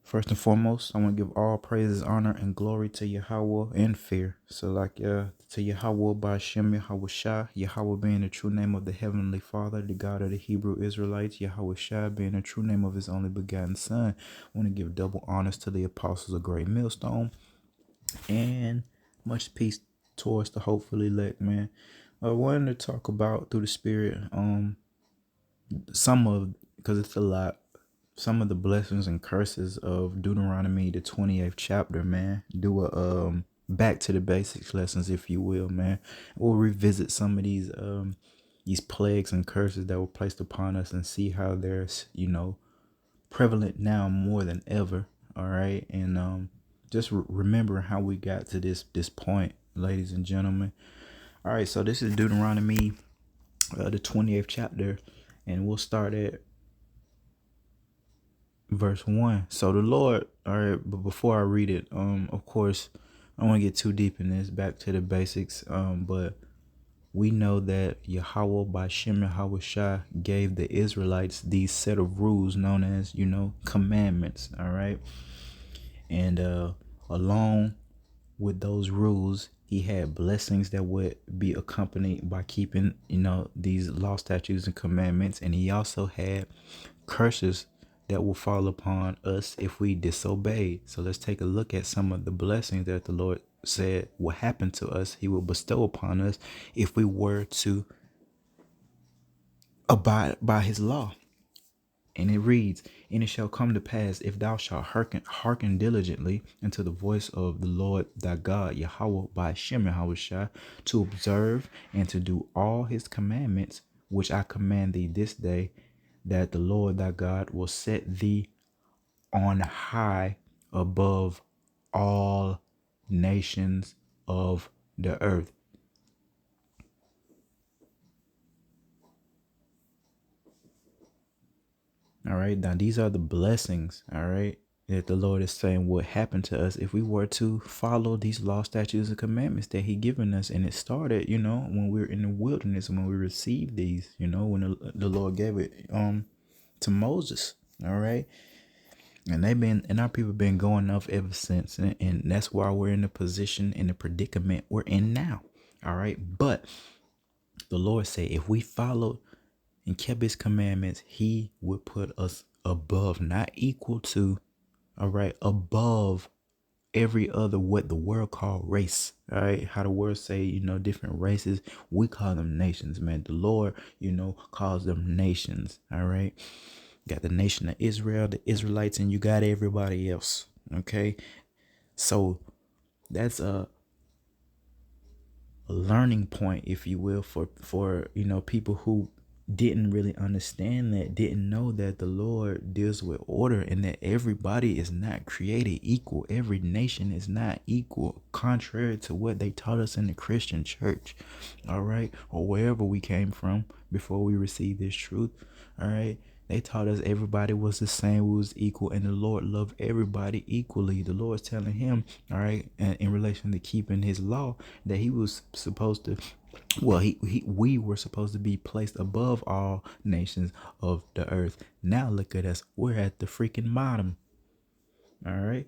First and foremost, I want to give all praises, honor, and glory to Yahweh and fear. So, to Yahweh by Hashem, Yahweh Shai, Yahweh being the true name of the Heavenly Father, the God of the Hebrew Israelites, Yahweh Shai being the true name of His only begotten Son. I want to give double honors to the apostles of Great Millstone and much peace towards the hopefully elect, man. I wanted to talk about through the Spirit, some of, because it's a lot, some of the blessings and curses of Deuteronomy, the 28th chapter, man. Do a back to the basics lessons, if you will, man. We'll revisit some of these plagues and curses that were placed upon us and see how there's, prevalent now more than ever. All right. And just remember how we got to this point, ladies and gentlemen. All right, so this is Deuteronomy, the 28th chapter, and we'll start at verse 1. So the Lord, all right, but before I read it, of course, I don't want to get too deep in this, back to the basics, but we know that Yahweh by Shem Yahweh Shai gave the Israelites these set of rules known as, commandments, all right? And along with those rules, he had blessings that would be accompanied by keeping, these law, statutes, and commandments. And he also had curses that will fall upon us if we disobey. So let's take a look at some of the blessings that the Lord said will happen to us. He will bestow upon us if we were to abide by his law. And it reads, and it shall come to pass, if thou shalt hearken diligently unto the voice of the Lord thy God, Yahweh by Shem Yahweh Shai, to observe and to do all his commandments, which I command thee this day, that the Lord thy God will set thee on high above all nations of the earth. All right. Now, these are the blessings, all right, that the Lord is saying would happen to us if we were to follow these law, statutes, and commandments that he given us. And it started, when we were in the wilderness, when we received these, when the Lord gave it to Moses. All right. And our people been going up ever since. And that's why we're in the position, in the predicament we're in now. All right. But the Lord said, if we followed and kept his commandments, he would put us above, not equal to, all right, above every other, what the world call race. All right, how the world say, different races, we call them nations, man. The Lord, calls them nations. All right, got the nation of Israel, the Israelites, and you got everybody else. Okay, so that's a learning point, if you will, for people who didn't really understand that, didn't know that the Lord deals with order and that everybody is not created equal. Every nation is not equal, contrary to what they taught us in the Christian church, all right, or wherever we came from before we received this truth. All right, they taught us everybody was the same, we was equal, and the Lord loved everybody equally. The Lord's telling him, all right, in relation to keeping his law, that he was supposed to, well, we were supposed to be placed above all nations of the earth. Now look at us, we're at the freaking bottom. All right.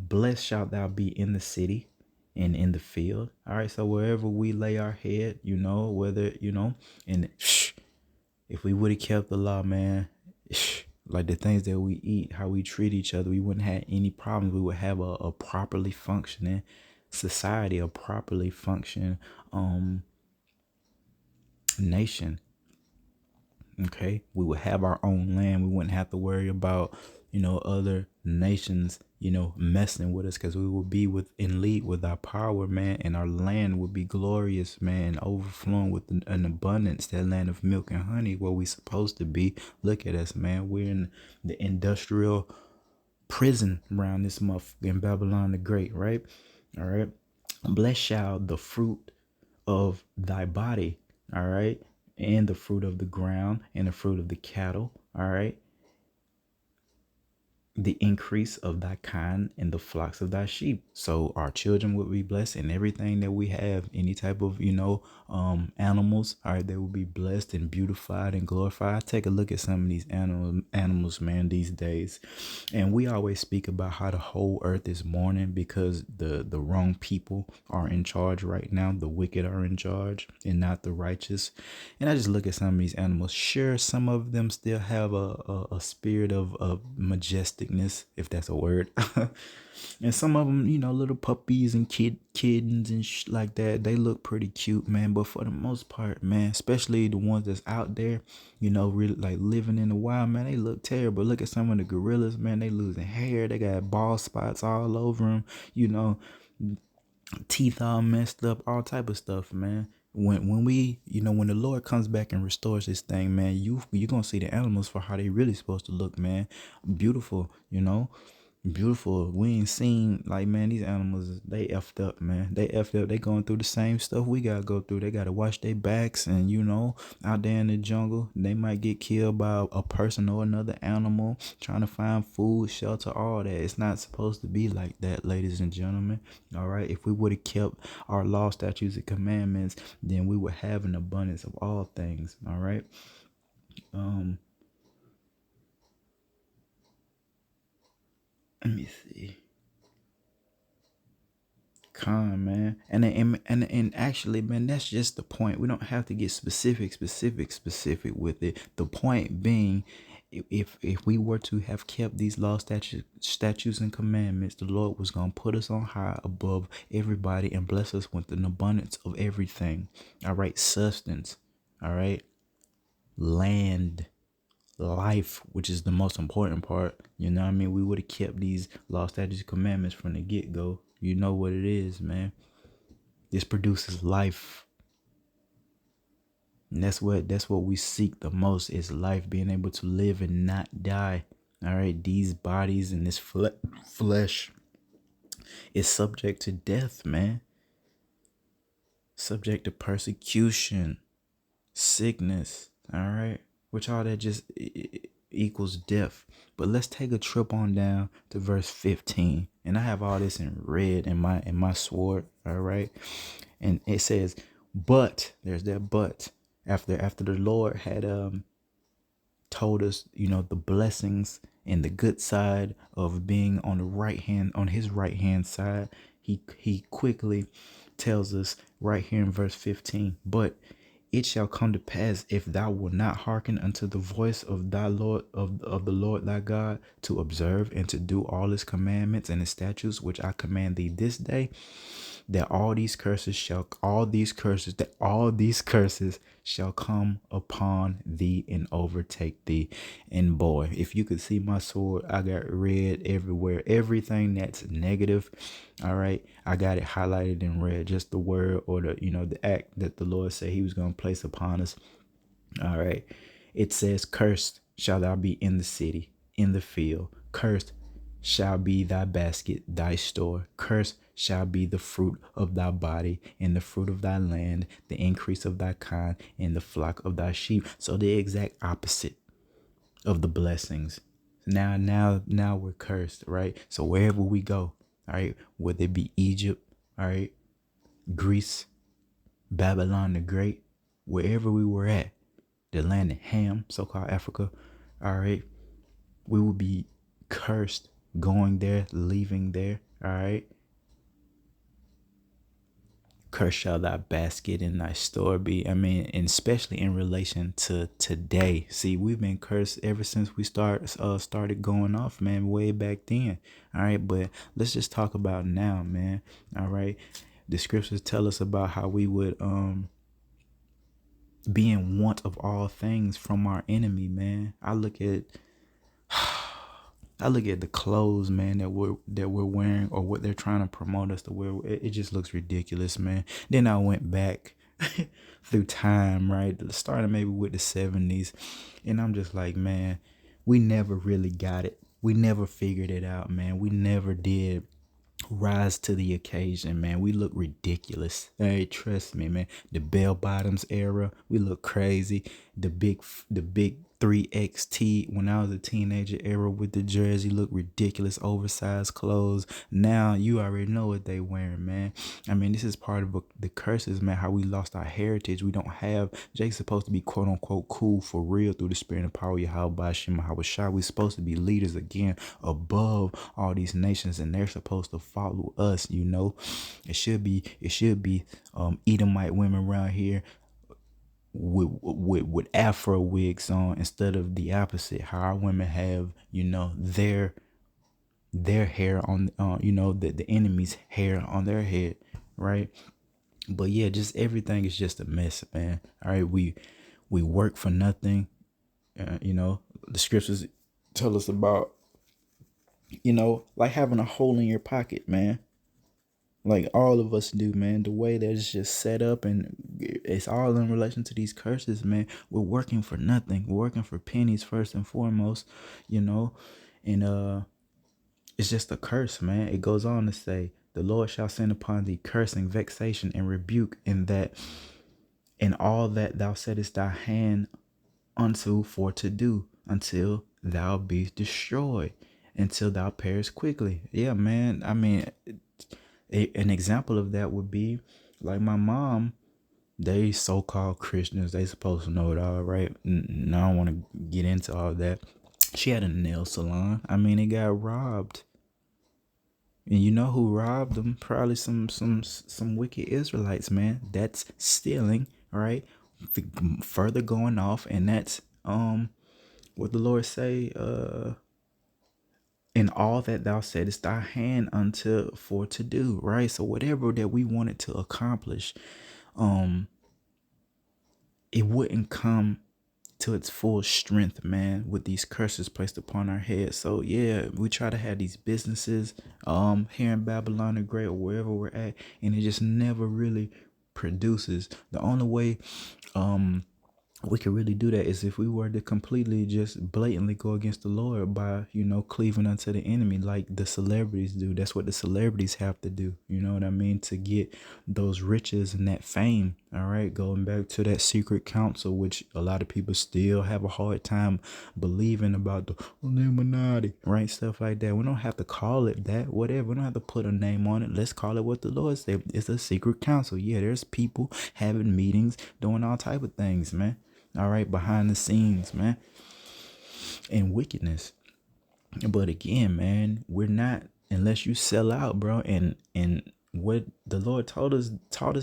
Blessed shalt thou be in the city and in the field. All right, so wherever we lay our head, whether and if we would have kept the law, man, like the things that we eat, how we treat each other, we wouldn't have any problems. We would have a properly functioning society, a properly functioning nation. Okay, we would have our own land. We wouldn't have to worry about other nations messing with us, because we would be in league with our power, man, and our land would be glorious, man, overflowing with an abundance, that land of milk and honey, where we supposed to be. Look at us, man, we're in the industrial prison around this month in Babylon the Great, right? All right, blessed shall the fruit of thy body, all right, and the fruit of the ground, and the fruit of the cattle, all right, the increase of thy kind and the flocks of thy sheep. So our children will be blessed, and everything that we have, any type of, animals, all right, they will be blessed and beautified and glorified. Take a look at some of these animals, man, these days. And we always speak about how the whole earth is mourning because the wrong people are in charge right now. The wicked are in charge and not the righteous. And I just look at some of these animals. Sure, some of them still have a spirit of majesticness, if that's a word. And some of them, little puppies and kittens and like that, they look pretty cute, man. But for the most part, man, especially the ones that's out there, really like living in the wild, man, they look terrible. Look at some of the gorillas, man. They losing hair. They got bald spots all over them. Teeth all messed up, all type of stuff, man. When the Lord comes back and restores this thing, man, you gonna see the animals for how they really supposed to look, man. Beautiful, beautiful. We ain't seen, like, man, these animals, they effed up, man. They effed up. They going through the same stuff we gotta go through. They gotta wash their backs, and out there in the jungle, they might get killed by a person or another animal trying to find food, shelter, all that. It's not supposed to be like that, ladies and gentlemen. All right, if we would have kept our law, statutes, and commandments, then we would have an abundance of all things. All right. Let me see. Man. And actually, man, that's just the point. We don't have to get specific with it. The point being, if we were to have kept these law, statutes and commandments, the Lord was going to put us on high above everybody and bless us with an abundance of everything. All right, substance. All right, land, life, which is the most important part. You know what I mean? We would have kept these law, statutes, commandments from the get-go. You know what it is, man. This produces life. And that's what we seek the most, is life, being able to live and not die. All right, these bodies and this flesh is subject to death, man. Subject to persecution, sickness, all right, which all that just equals death. But let's take a trip on down to verse 15, and I have all this in red in my sword, all right. And it says, but there's that but. After the Lord had told us, the blessings and the good side of being on his right hand side, he quickly tells us right here in verse 15, but it shall come to pass, if thou wilt not hearken unto the voice of thy Lord, of the Lord thy God, to observe and to do all his commandments and his statutes which I command thee this day, that all these curses shall come upon thee and overtake thee. And boy, if you could see my sword, I got red everywhere. Everything that's negative, all right, I got it highlighted in red. Just the word or the act that the Lord said he was going to place upon us. All right. It says, cursed shall thou be in the city, in the field. Cursed shall be thy basket, thy store. Cursed shall be the fruit of thy body, and the fruit of thy land, the increase of thy kind, and the flock of thy sheep. So the exact opposite of the blessings. Now we're cursed, right? So wherever we go, all right, whether it be Egypt, all right, Greece, Babylon the Great, wherever we were at, the land of Ham, so-called Africa, all right, we will be cursed going there, leaving there, all right. Cursed shall thy basket and thy store be. I mean, and especially in relation to today. See, we've been cursed ever since we started going off, man, way back then. All right, but let's just talk about now, man. All right, the scriptures tell us about how we would be in want of all things from our enemy, man. I look at the clothes, man, that we're wearing, or what they're trying to promote us to wear. It just looks ridiculous, man. Then I went back through time, right, starting maybe with the 70s, and I'm just like, man, we never really got it. We never figured it out, man. We never did rise to the occasion, man. We look ridiculous. Hey, trust me, man. The bell bottoms era, we look crazy. The big 3XT when I was a teenager era with the jersey, look ridiculous, oversized clothes. Now you already know what they wearing, man. I mean, this is part of the curses, man, how we lost our heritage. We don't have, Jake's supposed to be quote unquote cool for real through the spirit and power of Yahweh Shem Shai. We supposed to be leaders again above all these nations, and they're supposed to follow us, you know. It should be Edomite women around here with afro wigs on instead of the opposite, how our women have, you know, their hair on, you know, the enemy's hair on their head, right? But yeah, just everything is just a mess, man. All right, we work for nothing. You know, the scriptures tell us about, you know, like having a hole in your pocket, man. Like all of us do, man. The way that it's just set up, and it's all in relation to these curses, man. We're working for nothing. We're working for pennies first and foremost, you know. And it's just a curse, man. It goes on to say, the Lord shall send upon thee cursing, vexation, and rebuke, in all that thou settest thy hand unto for to do, until thou be destroyed, until thou perish quickly. Yeah, man. I mean, an example of that would be like my mom. They so-called Christians, they supposed to know it all, right? I don't want to get into all that. She had a nail salon. I mean, it got robbed. And you know who robbed them? Probably some wicked Israelites, man. That's stealing, right? Further going off, and that's what the Lord say, in all that thou settest thy hand unto for to do, right? So whatever that we wanted to accomplish, it wouldn't come to its full strength, man, with these curses placed upon our heads. So yeah, we try to have these businesses here in Babylon the Great or wherever we're at, and it just never really produces. The only way we could really do that is if we were to completely just blatantly go against the Lord by, you know, cleaving unto the enemy like the celebrities do. That's what the celebrities have to do. You know what I mean? To get those riches and that fame. All right. Going back to that secret council, which a lot of people still have a hard time believing about, the Illuminati, right? Stuff like that. We don't have to call it that, whatever. We don't have to put a name on it. Let's call it what the Lord said. It's a secret council. Yeah, there's people having meetings, doing all type of things, man. All right, behind the scenes, man, and wickedness. But again, man, we're not, unless you sell out, bro. And what the Lord taught us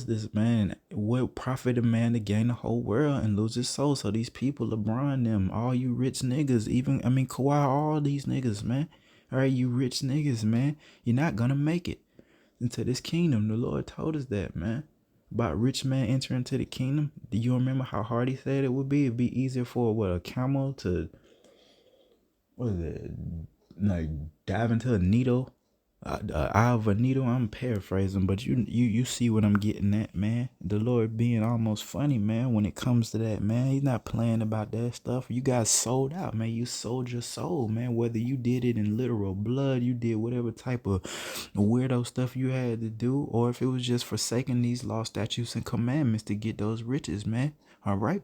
this, man. What profit a man to gain the whole world and lose his soul? So these people, LeBron, them, all you rich niggas, even, I mean, Kawhi, all these niggas, man. All right, you rich niggas, man, you're not gonna make it into this kingdom. The Lord told us that, man. About rich man entering into the kingdom. Do you remember how hard he said it would be? It'd be easier for a camel to, what is it, like dive into a needle, eye of a needle. I'm paraphrasing, but you see what I'm getting at, man. The Lord being almost funny, man, when it comes to that, man. He's not playing about that stuff. You guys sold out, man. You sold your soul, man. Whether you did it in literal blood, you did whatever type of weirdo stuff you had to do, or if it was just forsaking these law, statutes, and commandments to get those riches, man. All right.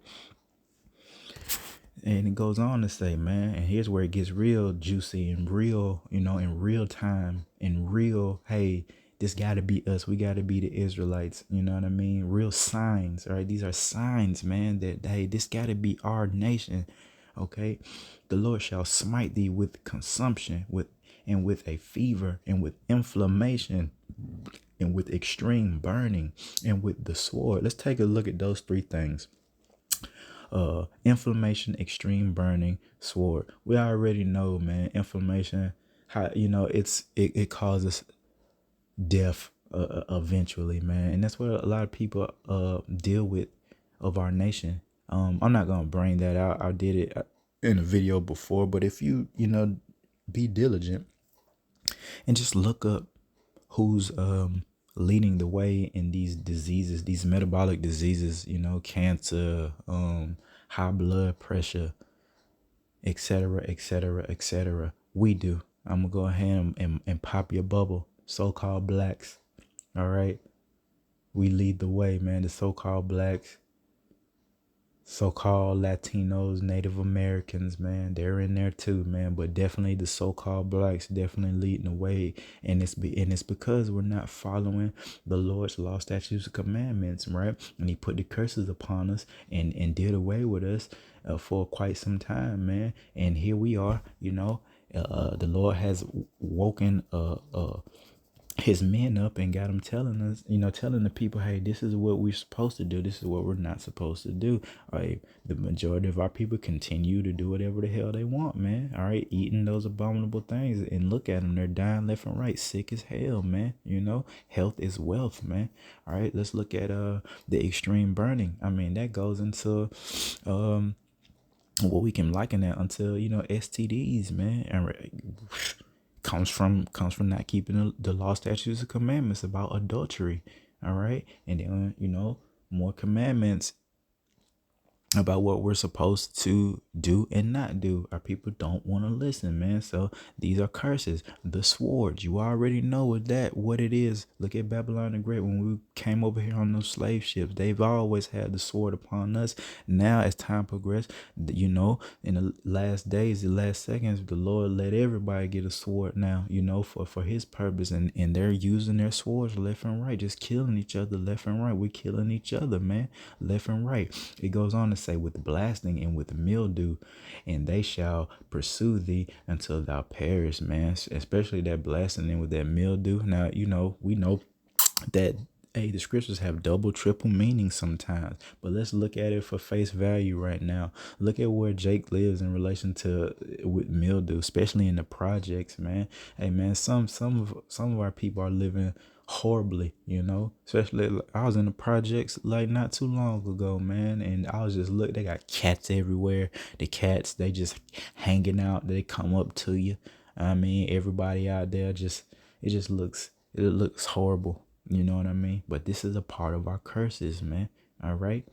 And it goes on to say, man, and here's where it gets real juicy and real, you know, in real time, in real, hey, this got to be us. We got to be the Israelites. You know what I mean? Real signs, right? These are signs, man, that, hey, this got to be our nation. Okay. The Lord shall smite thee with consumption, with a fever, and with inflammation, and with extreme burning, and with the sword. Let's take a look at those three things. Inflammation, extreme burning, sword. We already know, man, inflammation, how, you know, it causes death eventually, man. And that's what a lot of people deal with of our nation. I'm not gonna bring that out. I did it in a video before, but if you know, be diligent and just look up who's leading the way in these diseases, these metabolic diseases, you know, cancer, high blood pressure, etc., etc., etc. We do. I'm gonna go ahead and pop your bubble. So-called blacks. All right. We lead the way, man. The so-called blacks. So-called Latinos, Native Americans, man, they're in there too, man. But definitely the so-called blacks definitely leading the way, and it's because we're not following the Lord's law, statutes, and commandments, right? And He put the curses upon us and did away with us for quite some time, man. And here we are, the Lord has woken his men up and got them telling us, telling the people, hey, this is what we're supposed to do. This is what we're not supposed to do. All right. The majority of our people continue to do whatever the hell they want, man. All right. Eating those abominable things, and look at them. They're dying left and right, sick as hell, man. Health is wealth, man. All right. Let's look at the extreme burning. I mean, that goes into what we can liken that until STDs, man. And comes from not keeping the law, statutes, and commandments about adultery. All right. And then more commandments about what we're supposed to do and not do. Our people don't want to listen, man. So these are curses. The swords, you already know what it is. Look at Babylon the Great. When we came over here on those slave ships, they've always had the sword upon us. Now as time progressed, in the last days, the last seconds, the Lord let everybody get a sword now, for his purpose. And they're using their swords left and right, just killing each other left and right. We're killing each other, man, left and right. It goes on to say, with blasting and with mildew, and they shall pursue thee until thou perish, man. Especially that blasting and with that mildew. Now, we know that, hey, the scriptures have double, triple meaning sometimes, but let's look at it for face value right now. Look at where Jake lives in relation to with mildew, especially in the projects, man. Hey, man, some of our people are living horribly, especially I was in the projects like not too long ago, man, and I was just they got cats everywhere. The cats, they just hanging out, they come up to you. I mean, everybody out there it looks horrible. You know what I mean? But this is a part of our curses, man. All right.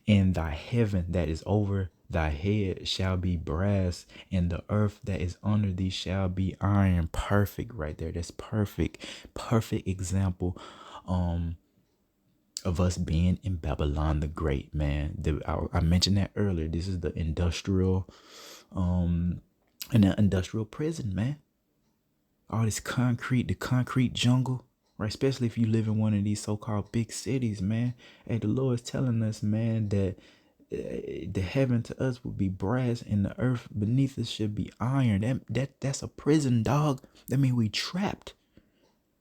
And thy heaven that is over thy head shall be brass, and the earth that is under thee shall be iron. Perfect right there. That's perfect. Perfect example of us being in Babylon the Great, man. I mentioned that earlier. This is the industrial in the industrial prison, man. All this concrete, the concrete jungle, right? Especially if you live in one of these so-called big cities, man. Hey, the Lord is telling us, man, that the heaven to us would be brass and the earth beneath us should be iron. That's a prison, dog. That means we trapped.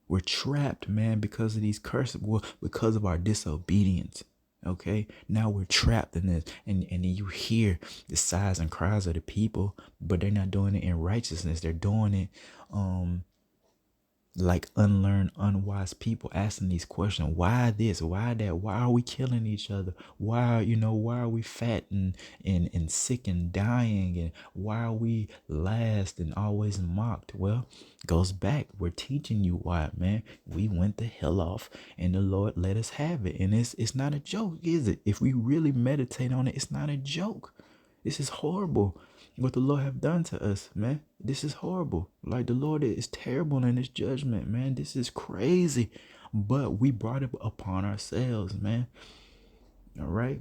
We're trapped, man, because of these curses, because of our disobedience. Okay, now we're trapped in this, and you hear the sighs and cries of the people, but they're not doing it in righteousness. They're doing it like unlearned, unwise people asking these questions. Why this? Why that? Why are we killing each other? Why are we fat and sick and dying? And why are we last and always mocked? Well, goes back. We're teaching you why, man. We went the hell off and the Lord let us have it. And it's not a joke, is it? If we really meditate on it, it's not a joke. This is horrible. What the Lord have done to us, man. This is horrible. Like, the Lord is terrible in his judgment, man. This is crazy. But we brought it upon ourselves, man. All right.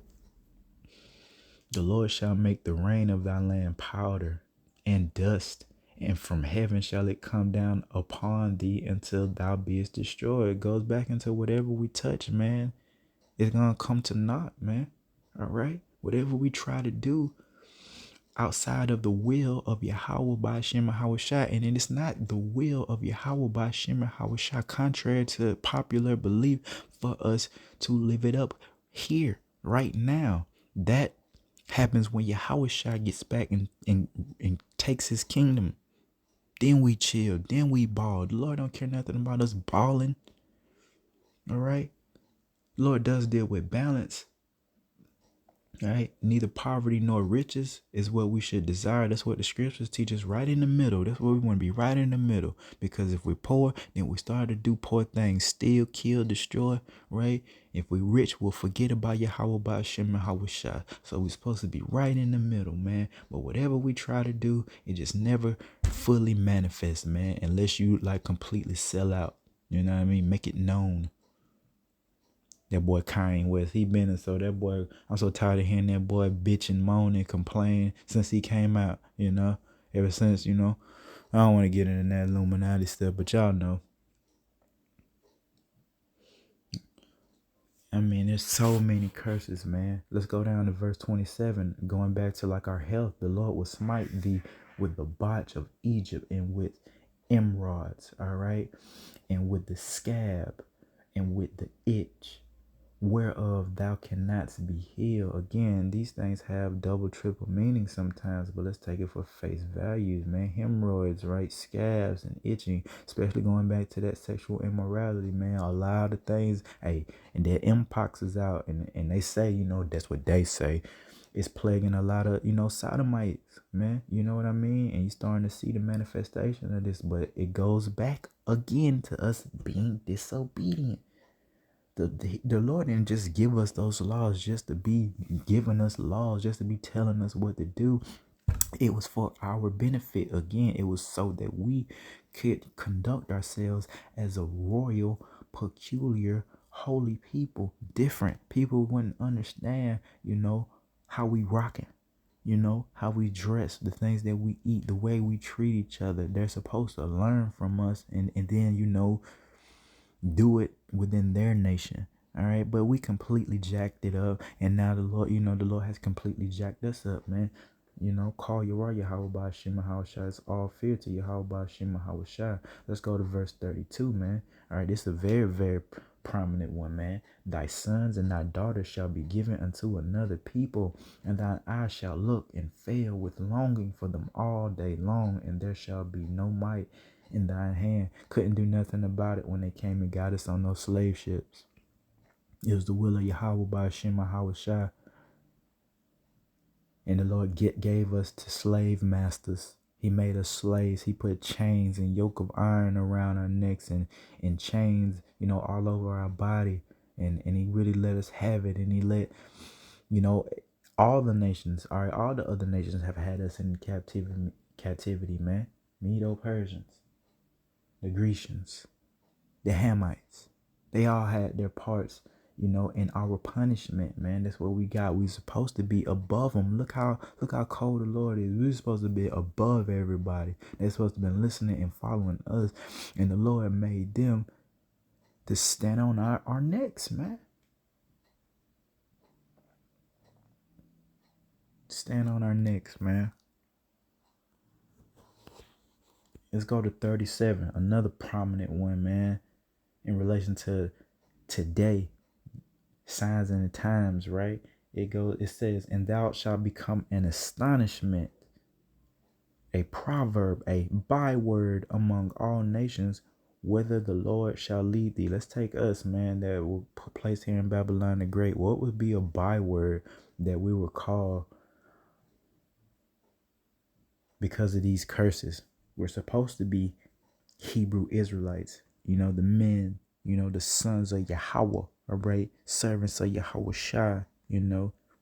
The Lord shall make the rain of thy land powder and dust, and from heaven shall it come down upon thee until thou beest destroyed. It goes back into whatever we touch, man. It's gonna come to naught, man. All right. Whatever we try to do outside of the will of Yahweh by Shem Hawashai, and it is not the will of Yahweh by Shem Hawashai, contrary to popular belief, for us to live it up here right now. That happens when Yahweh gets back and takes his kingdom. Then we chill. Then we ball. The Lord don't care nothing about us balling. All right. The Lord does deal with balance. All right. Neither poverty nor riches is what we should desire. That's what the scriptures teach us, right in the middle. That's what we want to be, right in the middle. Because if we're poor, then we start to do poor things, steal, kill, destroy, right? If we're rich, we'll forget about Yahweh, about Shem, and Hawashai. So we're supposed to be right in the middle, man. But whatever we try to do, it just never fully manifests, man, unless you like completely sell out. You know what I mean? Make it known. That boy Kanye West, he been in, so that boy, I'm so tired of hearing that boy bitch and moan and complain since he came out, ever since, I don't want to get into that Illuminati stuff, but y'all know. I mean, there's so many curses, man. Let's go down to verse 27. Going back to like our health, the Lord will smite thee with the botch of Egypt and with emerods, all right, and with the scab and with the itch whereof thou cannot be healed. Again, these things have double, triple meaning sometimes, but let's take it for face values, man. Hemorrhoids, right? Scabs and itching, especially going back to that sexual immorality, man. A lot of things, hey, and that mpox is out, and they say, that's what they say. It's plaguing a lot of, sodomites, man. You know what I mean? And you're starting to see the manifestation of this, but it goes back again to us being disobedient. The Lord didn't just give us those laws just to be giving us laws, just to be telling us what to do. It was for our benefit. Again, it was so that we could conduct ourselves as a royal, peculiar, holy people. Different people wouldn't understand, how we rocking, how we dress, the things that we eat, the way we treat each other. They're supposed to learn from us, and then do it within their nation. All right, but we completely jacked it up, and now the Lord has completely jacked us up, man. Call Yahweh Shema Hawashai. It's all fear to Yahweh Shema Hawashai. Let's go to verse 32, man. All right, this is a very, very prominent one, man. Thy sons and thy daughters shall be given unto another people, and thine eyes shall look and fail with longing for them all day long, and there shall be no might in thine hand. Couldn't do nothing about it when they came and got us on those slave ships. It was the will of Yahweh by Shema Hawashai. And the Lord gave us to slave masters. He made us slaves. He put chains and yoke of iron around our necks and chains, all over our body. And he really let us have it. And he let, you know, all the nations, all right, all the other nations have had us in captivity, man. Medo-Persians, the Grecians, the Hamites. They all had their parts, in our punishment, man. That's what we got. We're supposed to be above them. Look how cold the Lord is. We're supposed to be above everybody. They're supposed to be listening and following us. And the Lord made them to stand on our necks, man. Stand on our necks, man. Let's go to 37. Another prominent one, man, in relation to today. Signs and the times, right? It says, and thou shalt become an astonishment, a proverb, a byword among all nations, whither the Lord shall lead thee. Let's take us, man, that will place here in Babylon the Great. What would be a byword that we would call because of these curses? We're supposed to be Hebrew Israelites, the men, the sons of Yahweh, all right, servants of Yahweh Shai,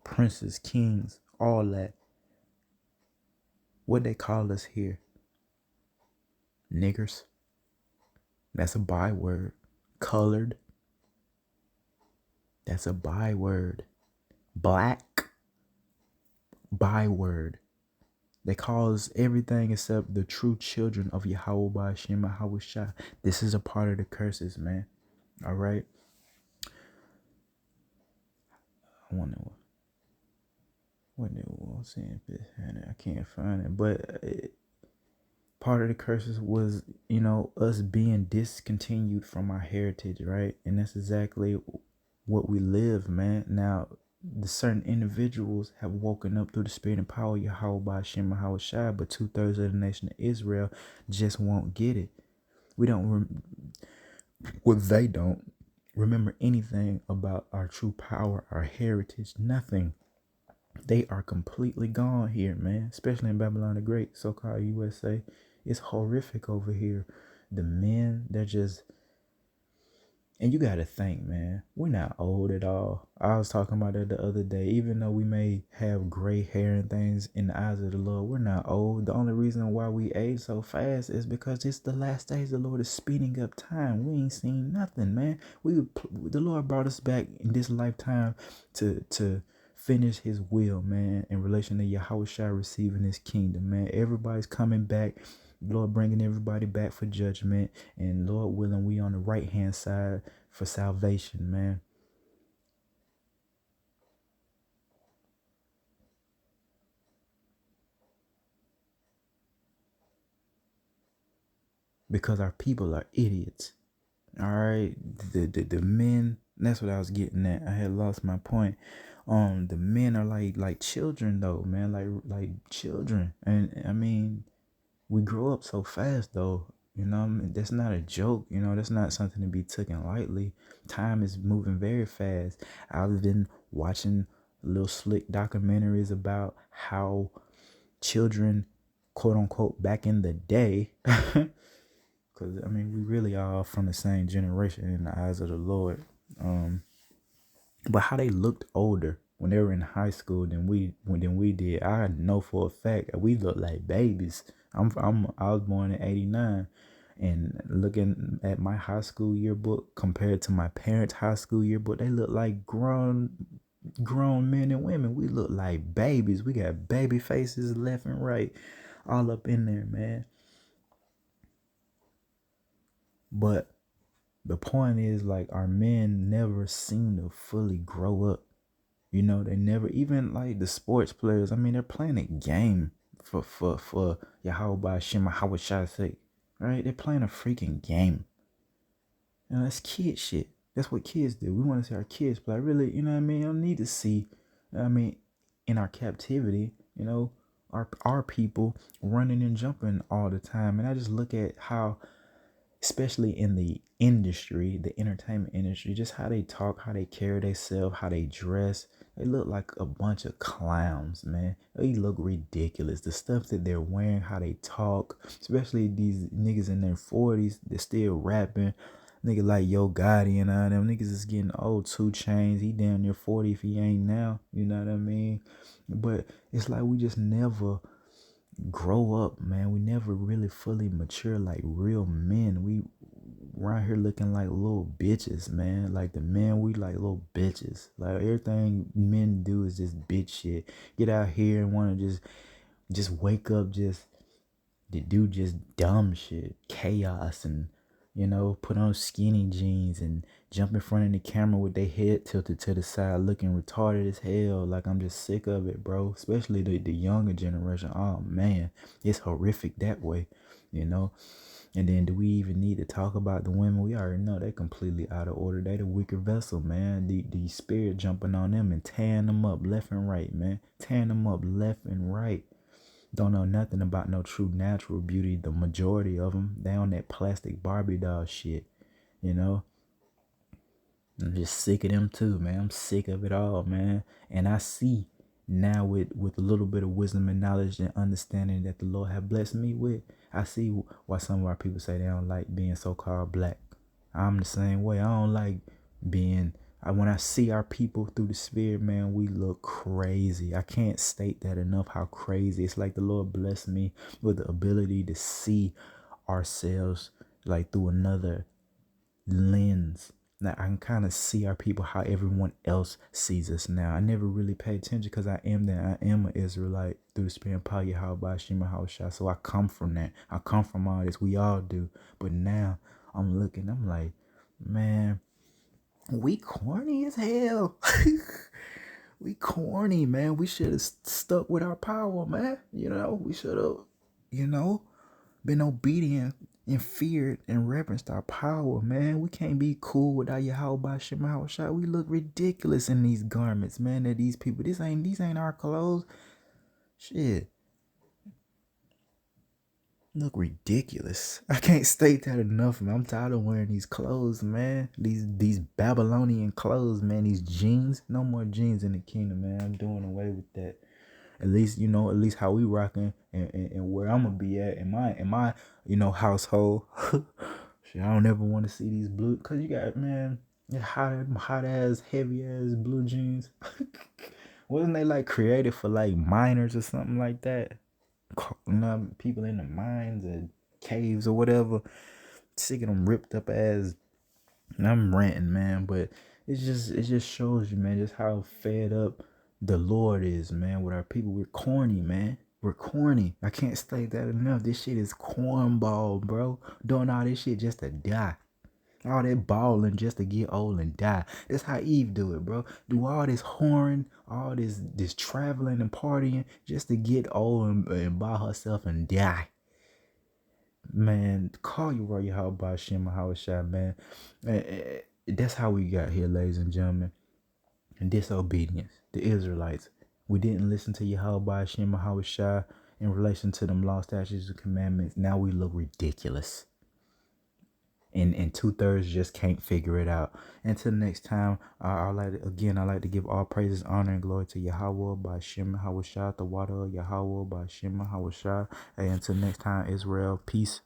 princes, kings, all that. What they call us here? Niggers. That's a byword. Colored. That's a byword. Black. Byword. They call us everything except the true children of Yahweh by Shema Hawashai. This is a part of the curses, man. All right. I wonder what it was saying. I can't find it, but part of the curses was, us being discontinued from our heritage, right? And that's exactly what we live, man. Now, the certain individuals have woken up through the spirit and power of Yahweh by Shema Hawashai, but 2/3 of the nation of Israel just won't get it. We don't, they don't remember anything about our true power, our heritage, nothing. They are completely gone here, man, especially in Babylon the Great, so-called USA. It's horrific over here. The men, they're just, And you got to think, man, we're not old at all. I was talking about that the other day. Even though we may have gray hair and things in the eyes of the Lord, we're not old. The only reason why we age so fast is because it's the last days. The Lord is speeding up time. We ain't seen nothing, man. The Lord brought us back in this lifetime to finish his will, man, in relation to Yahushua receiving his kingdom, man. Everybody's coming back. Lord bringing everybody back for judgment, and Lord willing, we on the right hand side for salvation, man. Because our people are idiots. All right, the men. That's what I was getting at. I had lost my point. The men are like children though, man. Like children, and I mean, we grow up so fast though. You know, I mean, that's not a joke. You know, that's not something to be taken lightly. Time is moving very fast. I've been watching little slick documentaries about how children, quote unquote, back in the day, because I mean, we really are all from the same generation in the eyes of the Lord. Um, but how they looked older when they were in high school than we did. I know for a fact that we look like babies. I was born in '89, and looking at my high school yearbook compared to my parents' high school yearbook, they look like grown men and women. We look like babies. We got baby faces left and right, all up in there, man. But the point is, like, our men never seem to fully grow up. You know, they never, even like the sports players. I mean, they're playing a game for Yahweh Shema Hawashai's sake, right? They're playing a freaking game. You know, that's kid shit. That's what kids do. We want to see our kids play. Really, you know what I mean? I don't need to see, I mean, in our captivity, you know, our people running and jumping all the time. And I just look at how, especially in the industry, the entertainment industry, just how they talk, how they carry themselves, how they dress. They look like a bunch of clowns, man. They look ridiculous. The stuff that they're wearing, how they talk, especially these niggas in their 40s, they're still rapping. Nigga like Yo Gotti and all them niggas is getting old. 2 Chainz, he damn near 40 if he ain't now. You know what I mean? But it's like we just never grow up, man. We never really fully mature like real men. We around here looking like little bitches, man. Like the men, we like little bitches. Like everything men do is just bitch shit. Get out here and want to just wake up, just to do just dumb shit, chaos, and put on skinny jeans and jump in front of the camera with their head tilted to the side, looking retarded as hell. Like, I'm just sick of it, bro. Especially the younger generation. Oh man, it's horrific that way, you know. And then, do we even need to talk about the women? We already know they're completely out of order. They the weaker vessel, man. The spirit jumping on them and tearing them up left and right, man. Tearing them up left and right. Don't know nothing about no true natural beauty. The majority of them, they on that plastic Barbie doll shit, you know. I'm just sick of them too, man. I'm sick of it all, man. And I see now with a little bit of wisdom and knowledge and understanding that the Lord have blessed me with, I see why some of our people say they don't like being so-called black. I'm the same way. I don't like being. When I see our people through the spirit, man, we look crazy. I can't state that enough. How crazy! It's like the Lord blessed me with the ability to see ourselves like through another lens. Now I can kind of see our people how everyone else sees us now. I never really paid attention because I am an Israelite through the spirit and power Yahweh Shema Hawashai. So I come from that. I come from all this. We all do. But now I'm looking, I'm like, man, we corny as hell. We corny, man. We should have stuck with our power, man. We should have, you know, been obedient and feared and reverenced our power, man. We can't be cool without Yahweh Shema Shai. We look ridiculous in these garments, man. That these people, these ain't our clothes. Shit. Look ridiculous. I can't state that enough, man. I'm tired of wearing these clothes, man. These Babylonian clothes, man. These jeans. No more jeans in the kingdom, man. I'm doing away with that. At least how we rocking and where I'm gonna be at in my household. Shit, I don't ever want to see these blue, cause you got, man, hot ass, heavy ass blue jeans. Wasn't they like created for like miners or something like that? You know, people in the mines and caves or whatever. Sick of them ripped up ass. And I'm ranting, man, but it just shows you, man, just how fed up the Lord is, man, with our people. We're corny, man. We're corny. I can't state that enough. This shit is cornball, bro. Doing all this shit just to die. All that balling just to get old and die. That's how Eve do it, bro. Do all this whoring, all this traveling and partying just to get old and by herself and die. Man, call you right, how about Shima, how it shot, man. That's how we got here, ladies and gentlemen. And disobedience. The Israelites. We didn't listen to Yahweh Shema Hawashai in relation to them law, statutes, and commandments. Now we look ridiculous. And 2/3 just can't figure it out. Until next time, I like to give all praises, honor, and glory to Yahweh by Shema Hawashai, the water of Yahweh by Shema Hawashai. And until next time, Israel, peace.